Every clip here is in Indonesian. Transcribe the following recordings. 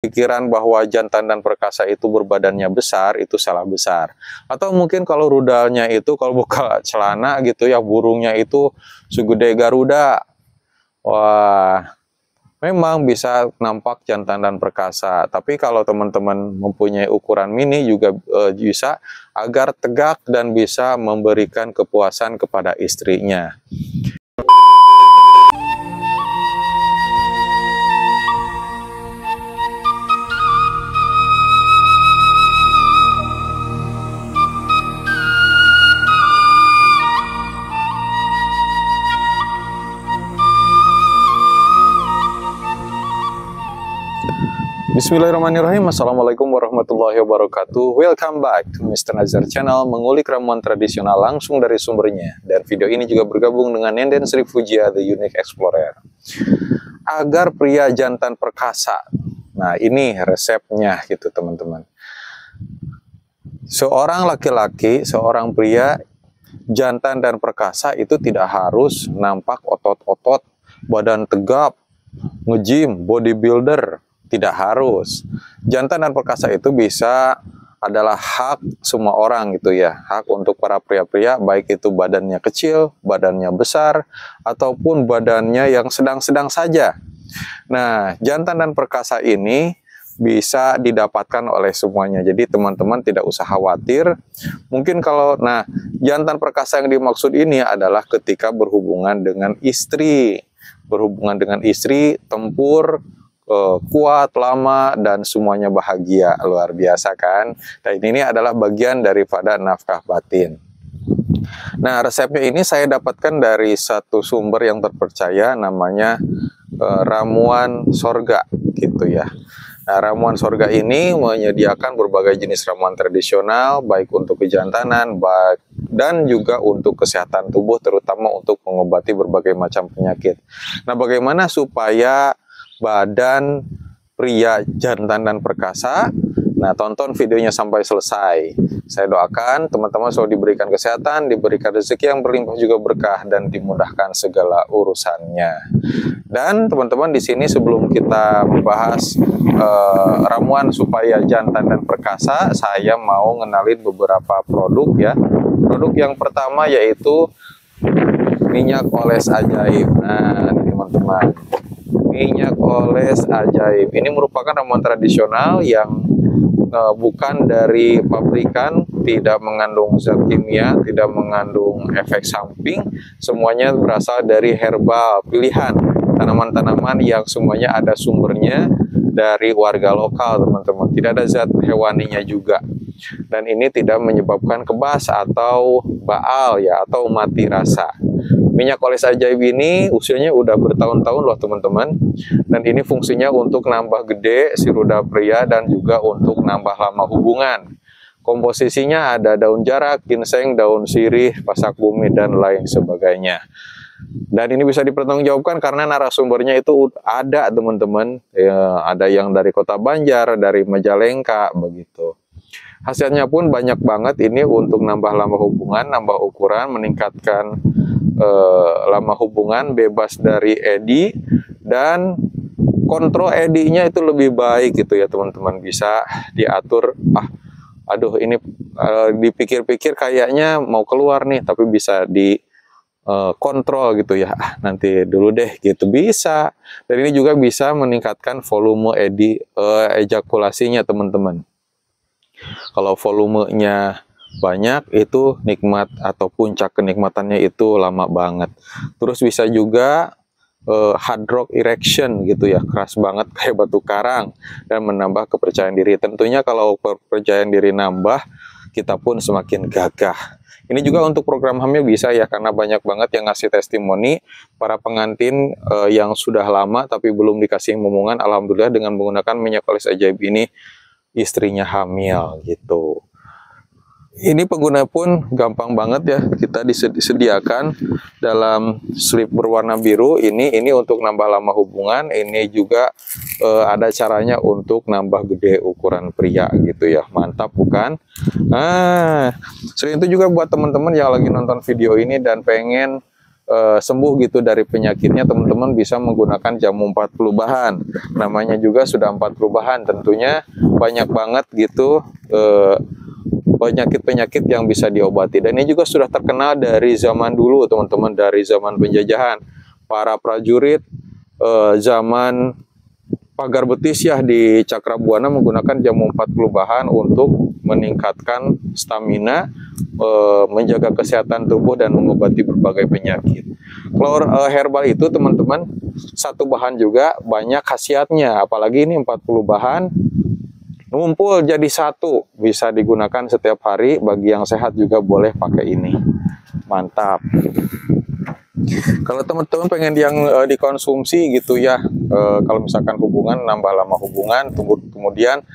pikiran bahwa jantan dan perkasa itu berbadannya besar, itu salah besar. Atau mungkin kalau rudalnya itu, kalau buka celana gitu ya, burungnya itu segede Garuda. Wah, memang bisa nampak jantan dan perkasa. Tapi kalau teman-teman mempunyai ukuran mini juga bisa, agar tegak dan bisa memberikan kepuasan kepada istrinya. Bismillahirrahmanirrahim. Assalamualaikum warahmatullahi wabarakatuh. Welcome back to Mr. Nazar Channel, mengulik ramuan tradisional langsung dari sumbernya. Dan video ini juga bergabung dengan Nenden Sri Fujia, The Unique Explorer. Agar pria jantan perkasa. Nah, ini resepnya gitu teman-teman. Seorang laki-laki, seorang pria jantan dan perkasa itu tidak harus nampak otot-otot, badan tegap, nge-gym, bodybuilder. Tidak harus. Jantan dan perkasa itu bisa adalah hak semua orang gitu ya. Hak untuk para pria-pria, baik itu badannya kecil, badannya besar, ataupun badannya yang sedang-sedang saja. Nah, jantan dan perkasa ini bisa didapatkan oleh semuanya. Jadi teman-teman tidak usah khawatir. Mungkin kalau, jantan perkasa yang dimaksud ini adalah ketika berhubungan dengan istri. Berhubungan dengan istri, tempur, kuat, lama, dan semuanya bahagia, luar biasa kan? Dan ini adalah bagian daripada nafkah batin. Nah, resepnya ini saya dapatkan dari satu sumber yang terpercaya, namanya Ramuan Sorga, gitu ya. Nah, Ramuan Sorga ini menyediakan berbagai jenis ramuan tradisional, baik untuk kejantanan, dan juga untuk kesehatan tubuh, terutama untuk mengobati berbagai macam penyakit. Nah, bagaimana supaya badan pria jantan dan perkasa? Nah, tonton videonya sampai selesai. Saya doakan teman-teman selalu diberikan kesehatan, diberikan rezeki yang berlimpah juga berkah, dan dimudahkan segala urusannya. Dan teman-teman di sini sebelum kita membahas ramuan supaya jantan dan perkasa, saya mau ngenalin beberapa produk ya. Produk yang pertama yaitu minyak oles ajaib. Nah, teman-teman, minyak oles ajaib ini merupakan ramuan tradisional yang bukan dari pabrikan, tidak mengandung zat kimia, tidak mengandung efek samping, semuanya berasal dari herbal pilihan, tanaman-tanaman yang semuanya ada sumbernya dari warga lokal teman-teman, tidak ada zat hewaninya juga. Dan ini tidak menyebabkan kebas atau baal ya, atau mati rasa. Minyak oles ajaib ini usianya udah bertahun-tahun loh teman-teman. Dan ini fungsinya untuk nambah gede si ruda pria dan juga untuk nambah lama hubungan. Komposisinya ada daun jarak, ginseng, daun sirih, pasak bumi, dan lain sebagainya. Dan ini bisa dipertanggungjawabkan karena narasumbernya itu ada teman-teman. Ya, ada yang dari Kota Banjar, dari Majalengka, begitu. Hasilnya pun banyak banget ini untuk nambah lama hubungan, nambah ukuran, meningkatkan lama hubungan, bebas dari edi, dan kontrol edinya itu lebih baik gitu ya teman-teman, bisa diatur. Aduh ini dipikir-pikir kayaknya mau keluar nih, tapi bisa dikontrol gitu ya, nanti dulu deh gitu, bisa. Dan ini juga bisa meningkatkan volume ejakulasinya teman-teman. Kalau volumenya banyak, itu nikmat atau puncak kenikmatannya itu lama banget. Terus bisa juga hard rock erection gitu ya, keras banget kayak batu karang, dan menambah kepercayaan diri. Tentunya kalau kepercayaan diri nambah, kita pun semakin gagah. Ini juga untuk program hamil bisa ya, karena banyak banget yang ngasih testimoni para pengantin yang sudah lama tapi belum dikasih momongan, alhamdulillah dengan menggunakan minyak oles ajaib ini istrinya hamil gitu. Ini pengguna pun gampang banget ya, kita disediakan dalam slip berwarna biru ini untuk nambah lama hubungan. Ini juga ada caranya untuk nambah gede ukuran pria gitu ya, mantap bukan? Selain itu juga buat teman-teman yang lagi nonton video ini dan pengen sembuh gitu dari penyakitnya, teman-teman bisa menggunakan jamu 40 bahan. Namanya juga sudah 40 bahan, tentunya banyak banget gitu penyakit-penyakit yang bisa diobati. Dan ini juga sudah terkenal dari zaman dulu, teman-teman, dari zaman penjajahan. Para prajurit zaman pagar betis ya di Cakrabuana menggunakan jamu 40 bahan untuk meningkatkan stamina, menjaga kesehatan tubuh dan mengobati berbagai penyakit. Kalau herbal itu, teman-teman, satu bahan juga banyak khasiatnya, apalagi ini 40 bahan ngumpul jadi satu, bisa digunakan setiap hari. Bagi yang sehat juga boleh pakai ini. Mantap. Kalau teman-teman pengen yang dikonsumsi gitu ya, kalau misalkan hubungan, nambah lama hubungan, kemudian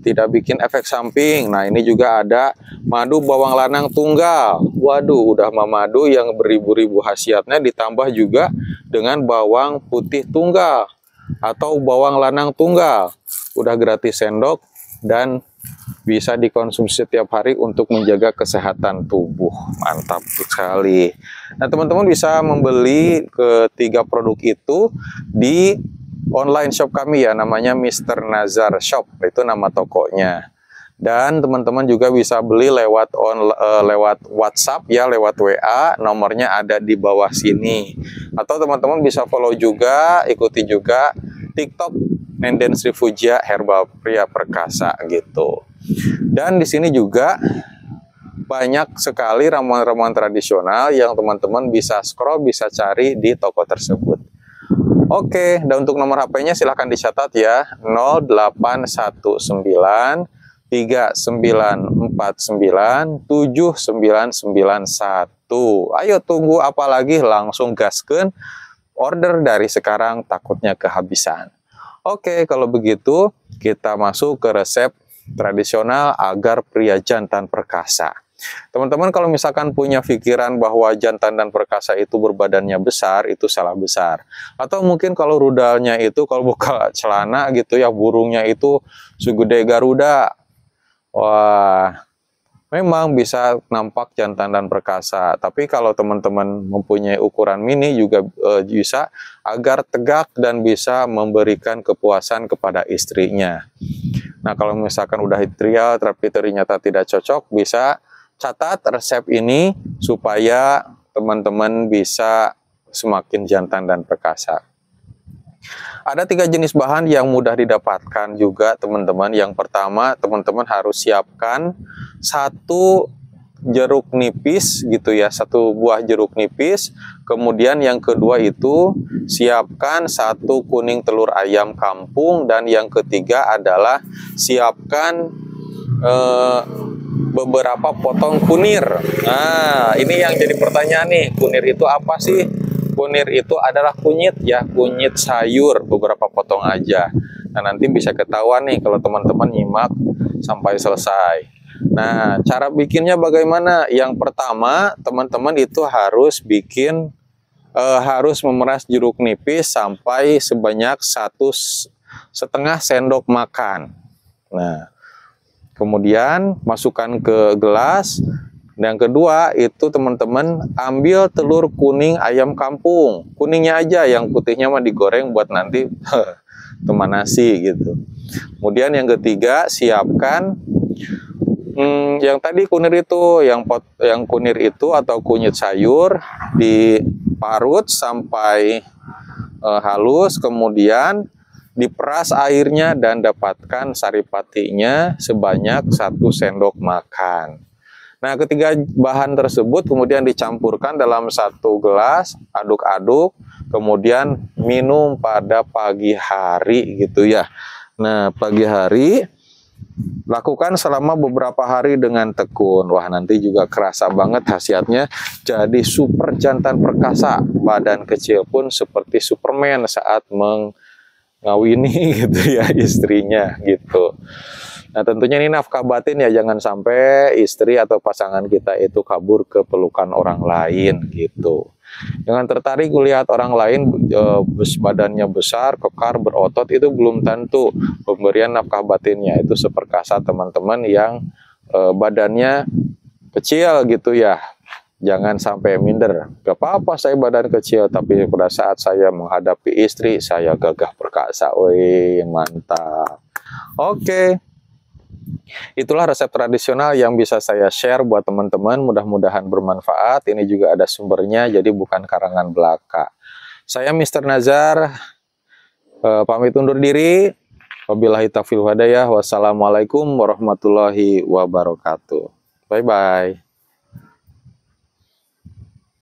tidak bikin efek samping. Nah, ini juga ada madu bawang lanang tunggal. Waduh, udah madu yang beribu-ribu khasiatnya, ditambah juga dengan bawang putih tunggal atau bawang lanang tunggal. Udah gratis sendok dan bisa dikonsumsi setiap hari untuk menjaga kesehatan tubuh. Mantap sekali. Nah, teman-teman bisa membeli ketiga produk itu di online shop kami ya, namanya Mr. Nazar Shop, itu nama tokonya. Dan teman-teman juga bisa beli lewat lewat WhatsApp ya, lewat WA, nomornya ada di bawah sini. Atau teman-teman bisa follow juga, ikuti juga TikTok Nenden Sri Fujia Herbal Pria Perkasa gitu. Dan di sini juga banyak sekali ramuan-ramuan tradisional yang teman-teman bisa scroll, bisa cari di toko tersebut. Oke, dan untuk nomor HP-nya silahkan dicatat ya, 0819 3949 7991. Ayo tunggu apalagi, langsung gaskeun, order dari sekarang, takutnya kehabisan. Oke, kalau begitu kita masuk ke resep tradisional agar pria jantan perkasa. Teman-teman kalau misalkan punya pikiran bahwa jantan dan perkasa itu berbadannya besar, itu salah besar. Atau mungkin kalau rudalnya itu, kalau buka celana gitu ya, burungnya itu segede Garuda. Wah, memang bisa nampak jantan dan perkasa. Tapi kalau teman-teman mempunyai ukuran mini juga bisa, agar tegak dan bisa memberikan kepuasan kepada istrinya. Nah, kalau misalkan udah trial tapi ternyata tidak cocok, bisa catat resep ini supaya teman-teman bisa semakin jantan dan perkasa. Ada 3 jenis bahan yang mudah didapatkan juga, teman-teman. Yang pertama, teman-teman harus siapkan 1 jeruk nipis gitu ya, 1 buah jeruk nipis. Kemudian yang kedua itu siapkan 1 kuning telur ayam kampung. Dan yang ketiga adalah siapkan beberapa potong kunir. Nah, ini yang jadi pertanyaan nih, kunir itu apa sih? Kunir itu adalah kunyit ya, kunyit sayur, beberapa potong aja. Nah, nanti bisa ketahuan nih kalau teman-teman nyimak sampai selesai. Nah, cara bikinnya bagaimana? Yang pertama, teman-teman itu harus harus memeras jeruk nipis sampai sebanyak 1,5 sendok makan. Nah, kemudian masukkan ke gelas. Dan yang kedua itu teman-teman ambil telur kuning ayam kampung, kuningnya aja, yang putihnya mah digoreng buat nanti teman nasi gitu. Kemudian yang ketiga siapkan yang tadi kunir itu, yang kunir itu atau kunyit sayur diparut sampai halus, kemudian diperas airnya dan dapatkan saripatinya sebanyak 1 sendok makan. Nah, ketiga bahan tersebut kemudian dicampurkan dalam 1 gelas, aduk-aduk, kemudian minum pada pagi hari gitu ya. Nah, pagi hari lakukan selama beberapa hari dengan tekun. Wah, nanti juga kerasa banget khasiatnya, jadi super jantan perkasa. Badan kecil pun seperti Superman saat mengawini gitu ya istrinya gitu. Nah, tentunya ini nafkah batin ya, jangan sampai istri atau pasangan kita itu kabur ke pelukan orang lain gitu. Jangan tertarik melihat orang lain badannya besar, kekar, berotot, itu belum tentu pemberian nafkah batinnya. Itu seperkasa teman-teman yang badannya kecil gitu ya. Jangan sampai minder. Gak apa-apa saya badan kecil, tapi pada saat saya menghadapi istri, saya gagah perkasa. Wih, mantap. Oke. Itulah resep tradisional yang bisa saya share buat teman-teman. Mudah-mudahan bermanfaat. Ini juga ada sumbernya, jadi bukan karangan belaka. Saya Mr. Nazar, pamit undur diri. Wabillahi taufiq wal hidayah. Wassalamualaikum warahmatullahi wabarakatuh. Bye-bye.